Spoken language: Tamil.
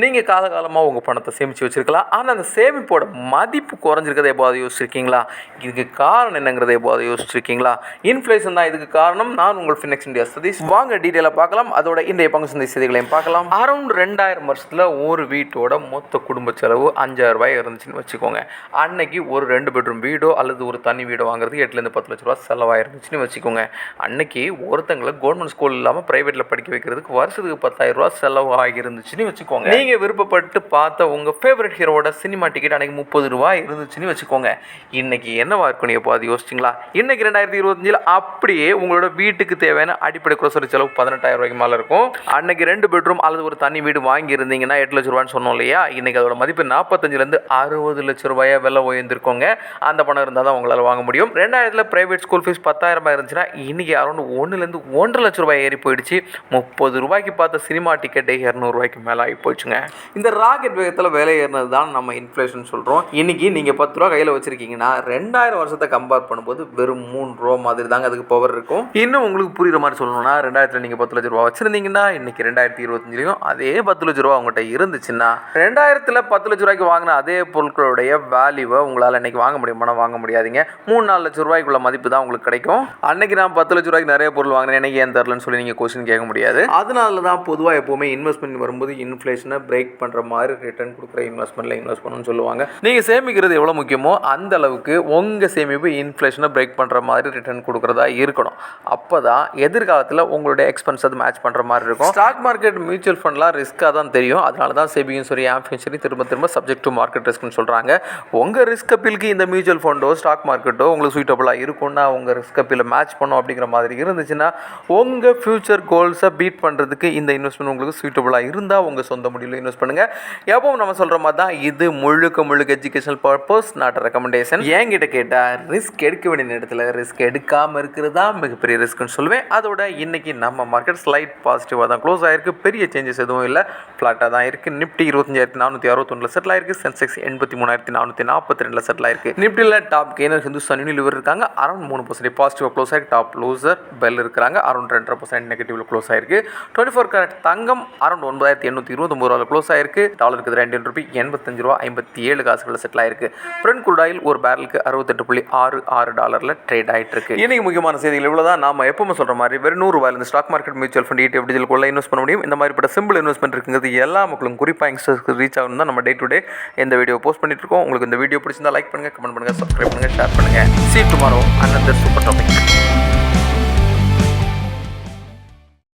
நீங்கள் காலகாலமாக உங்கள் பணத்தை சேமித்து வச்சுருக்கலாம். ஆனால் அந்த சேமிப்போட மதிப்பு குறைஞ்சிருக்கிறத எப்போது யோசிச்சிருக்கீங்களா? இதுக்கு காரணம் என்னங்கிறத எப்போது யோசிச்சிருக்கீங்களா? இன்ஃப்ளேஷன் தான் இதுக்கு காரணம். நான் உங்கள் ஃபினிக்ஸ் இந்தியா சதீஷ். வாங்க டீட்டெயிலாக பார்க்கலாம். அதோட இன்றைய பங்கு சந்தை செய்திகளையும் பார்க்கலாம். அரௌண்ட் 2000 வருஷத்தில் ஒரு வீட்டோட மொத்த குடும்ப செலவு 5000 ரூபாய் இருந்துச்சுன்னு வச்சுக்கோங்க. அன்னைக்கு ஒரு 2 பெட்ரூம் வீடோ அல்லது ஒரு தனி வீடோ வாங்குறது 8லேருந்து 10 லட்ச ரூபா செலவாயிருந்துச்சுன்னு வச்சுக்கோங்க. அன்னைக்கு ஒருத்தங்களை கவர்மெண்ட் ஸ்கூல் இல்லாமல் ப்ரைவேட்டில் படிக்க வைக்கிறதுக்கு வருஷத்துக்கு 10,000 ரூபா செலவாகி இருந்துச்சுன்னு வச்சுக்கோங்க. நீங்கள் விருப்பப்பட்டு பார்த்த உங்கள் ஃபேவரட் ஹீரோட சினிமா டிக்கெட் அன்னைக்கு 30 ரூபாய் இருந்துச்சுன்னு வச்சுக்கோங்க. இன்னைக்கு என்னவா இருக்கும் எப்போ அது யோசிச்சிங்களா? இன்னைக்கு 2025 அப்படியே உங்களோட வீட்டுக்கு தேவையான அடிப்படை குரோசரி செலவு 18,000 ரூபாய்க்கு மேலே இருக்கும். அன்னைக்கு 2 பெட்ரூம் அல்லது ஒரு தனி வீடு வாங்கி இருந்தீங்கன்னா 8 லட்ச ரூபான்னு சொன்னோம் இல்லையா? இன்னைக்கு அதோட மதிப்பு 45லேருந்து 60 லட்ச ரூபாயா விலை உயர்ந்திருக்கோங்க. அந்த பணம் இருந்தால் தான் உங்களால் வாங்க முடியும். 2000 பிரைவேட் ஸ்கூல் ஃபீஸ் 10,000 ரூபாய் இருந்துச்சுன்னா இன்னைக்கு அரௌண்ட் 1லேருந்து 1.5 லட்ச ரூபாய் ஏறி போயிடுச்சு. 30 ரூபாய்க்கு பார்த்த சினிமா டிக்கெட்டே 200 ரூபாய்க்கு மேலே ஆகி போச்சுங்க. இந்த ராக்கெட் வேகத்தில் விலை ஏறினது தான் நம்ம இன்ஃப்ளேஷன் சொல்கிறோம். இன்னைக்கு நீங்கள் 10 ரூபா கையில் வச்சிருக்கீங்கன்னா 2000 வருஷத்தை கம்பேர் பண்ணும்போது வெறும் 3 ரூபா மாதிரி தாங்க அதுக்கு பவர் இருக்கும். இன்னும் உங்களுக்கு புரியுற மாதிரி சொல்லணும்னா 2000 நீங்கள் 10 லட்ச ரூபா வச்சிருந்தீங்கன்னா இன்னைக்கு 2025 அதே 10 லட்ச ரூபா உங்கள்கிட்ட இருந்துச்சுன்னா 2000 10 லட்ச ரூபாய்க்கு வாங்கின அதே பொருட்களுடைய வேல்யூவை உங்களால் இன்னைக்கு வாங்க முடியுமா? வாங்க முடியாதீங்க. 3-4 லட்ச ரூபாய்க்குள்ள மதிப்பு தான் உங்களுக்கு கிடைக்கும். அன்னைக்கு நான் 10 லட்ச ரூபாய்க்கு நிறைய பொருள் வாங்கினேன், எனக்கு ஏன் தரலன்னு சொல்லி நீங்கள் கொஸ்டின் கேட்க முடியாது. அதனால தான் பொதுவாக எப்போவுமே இன்வெஸ்ட்மெண்ட் வரும்போது இன்ஃப்ளேஷனை பிரேக் பண்ணுற மாதிரி ரிட்டர்ன் கொடுக்குற இன்வெஸ்ட்மெண்ட்டில் இன்வெஸ்ட் பண்ணணும்னு சொல்லுவாங்க. நீங்கள் சேமிக்கிறது எவ்வளோ முக்கியமோ அந்த அளவுக்கு உங்கள் சேமிப்பு இன்ஃப்ளேஷனை பிரேக் பண்ணுற மாதிரி ரிட்டர்ன் கொடுக்குறதா இருக்கணும். அப்போ தான் எதிர்காலத்தில் உங்களுடைய எக்ஸ்பென்ஸ் அது மேட்ச் பண்ணுற மாதிரி இருக்கும். ஸ்டாக் மார்க்கெட் மியூச்சுவல் ஃபண்ட்லாம் ரிஸ்க்காக தான் தெரியும். அதனால தான் செபியும் சரி ஆம்பியும் சரி திரும்ப சப்ஜெக்ட் டு மார்க்கெட் ரிஸ்க்னு சொல்கிறாங்க. உங்கள் ரிஸ்க் அப்பீலுக்கு இந்த மியூச்சுவல் ஃபண்டோ ஸ்டாக் மார்க்கெட்டோ உங்களுக்கு சூட்டபுளாக இருக்கும்னா உங்கள் ரிஸ்க் அப்பீலை மேட்ச் பண்ணும் அப்படிங்கிற மாதிரி இருந்துச்சுன்னா உங்கள் ஃபியூச்சர் கோல்ஸை பீட் பண்ணுறதுக்கு இந்த இன்வெஸ்ட்மெண்ட் உங்களுக்கு சூட்டபுளாக இருந்தால் உங்கள் சொந்த முடிவில் இன்வெஸ்ட் பண்ணுங்கள். எப்பவும் நம்ம சொல்கிற மாதிரி தான் இது முழுக்க எஜுகேஷனல் பர்பஸ், நாட் ரெக்கமெண்டேஷன். என்கிட்ட கேட்டால் ரிஸ்க் எடுக்க வேண்டிய நேரத்தில் ரிஸ்க் எடுக்காமல் இருக்கிறது தான் மிகப்பெரிய ரிஸ்க்னு சொல்லுவேன். அதோட இன்னைக்கு நம்ம மார்க்கெட் ஸ்லைட் பாசிட்டிவாக தான் க்ளோஸ் ஆயிருக்கு. பெரிய சேஞ்சஸ் எதுவும் இல்லை, ஃப்ளாட்டாக தான் இருக்குது. நிஃப்டி 25,461 செட்டில் ஆயிருக்கு. சென்செக்ஸ் 83,442 செட்டில் ஆயிருக்கு. நிஃப்டியில் டாப் கெய்னர் ஹிந்துஸ்தான் யூனிலிவர் இருக்காங்க. அரௌண்ட் 3% பாசிட்டிவாக க்ளோஸ் ஆயிருக்கு. டாப் லூசர் பெல் இருக்கிறாங்க. அரௌண்ட் 2.5% நெகட்டிவ்ல க்ளோஸ் ஆயிருக்கு. 24 கேரட் தங்கம் அரௌண்ட் 9,829 ரூபாய் க்ளோஸ் ஆயிருக்கு. டாலருக்கு இந்தியன் ரூபி 85 ரூபா 57 காசுகளில் செட்டில் ஆயிருக்கு. பிரெண்ட் குரூட் ஆயில் ஒரு பேரலுக்கு $68.66 ட்ரேட் ஆகிட்டு இருக்கு. இன்னைக்கு முக்கியமான செய்திகள் இவ்வளோதான். நாம எப்பவுமே சொல்ற மாதிரி வெறும் 100 ரூபாயிலிருந்து stock market mutual fund ETF digital invest பண்ண முடியும். இந்த மாதிரி சிம்பிள் இன்வெஸ்ட்மெண்ட் இருக்குங்கிறது எல்லா மக்களும் குறிப்பாக யங்ஸ்டர்ஸ்க்கு ரீச் ஆகணும் தான் நம்ம டே டு டே இந்த வீடியோ போஸ்ட் பண்ணிட்டு இருக்கோம். உங்களுக்கு இந்த வீடியோ பிடிச்சிருந்தா லைக் பண்ணுங்க, கமெண்ட் பண்ணுங்க, சப்ஸ்கிரைப் பண்ணுங்க, ஷேர் பண்ணுங்க. See you tomorrow another super topic.